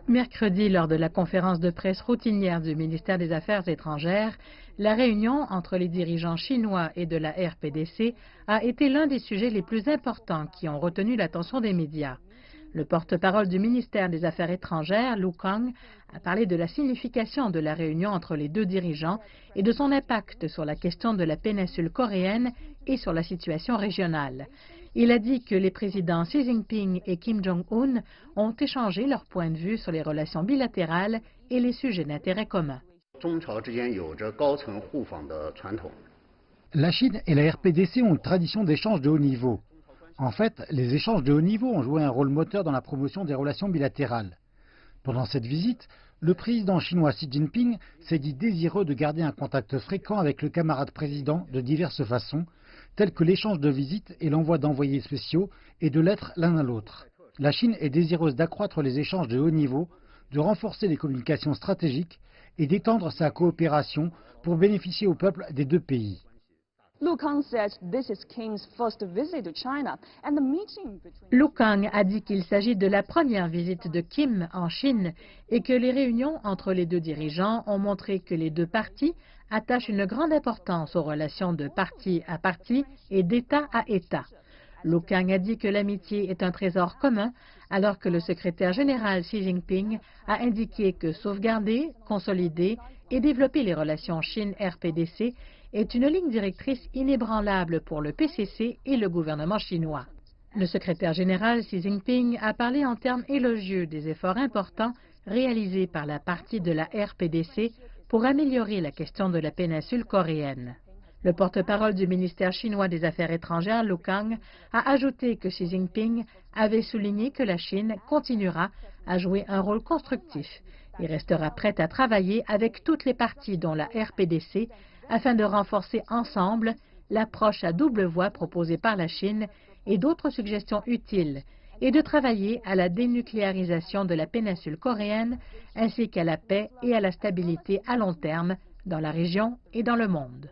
Mercredi, lors de la conférence de presse routinière du ministère des Affaires étrangères, la réunion entre les dirigeants chinois et de la RPDC a été l'un des sujets les plus importants qui ont retenu l'attention des médias. Le porte-parole du ministère des Affaires étrangères, Lu Kang, a parlé de la signification de la réunion entre les deux dirigeants et de son impact sur la question de la péninsule coréenne et sur la situation régionale. Il a dit que les présidents Xi Jinping et Kim Jong-un ont échangé leurs points de vue sur les relations bilatérales et les sujets d'intérêt commun. La Chine et la RPDC ont une tradition d'échanges de haut niveau. En fait, les échanges de haut niveau ont joué un rôle moteur dans la promotion des relations bilatérales. Pendant cette visite, le président chinois Xi Jinping s'est dit désireux de garder un contact fréquent avec le camarade président de diverses façons, telles que l'échange de visites et l'envoi d'envoyés spéciaux et de lettres l'un à l'autre. La Chine est désireuse d'accroître les échanges de haut niveau, de renforcer les communications stratégiques et d'étendre sa coopération pour bénéficier au peuple des deux pays. Lu Kang a dit qu'il s'agit de la première visite de Kim en Chine et que les réunions entre les deux dirigeants ont montré que les deux parties attachent une grande importance aux relations de parti à parti et d'État à État. Lu Kang a dit que l'amitié est un trésor commun, alors que le secrétaire général Xi Jinping a indiqué que sauvegarder, consolider et développer les relations Chine-RPDC est une ligne directrice inébranlable pour le PCC et le gouvernement chinois. Le secrétaire général Xi Jinping a parlé en termes élogieux des efforts importants réalisés par la partie de la RPDC pour améliorer la question de la péninsule coréenne. Le porte-parole du ministère chinois des Affaires étrangères, Lu Kang, a ajouté que Xi Jinping avait souligné que la Chine continuera à jouer un rôle constructif et restera prête à travailler avec toutes les parties dont la RPDC afin de renforcer ensemble l'approche à double voie proposée par la Chine et d'autres suggestions utiles, et de travailler à la dénucléarisation de la péninsule coréenne ainsi qu'à la paix et à la stabilité à long terme dans la région et dans le monde.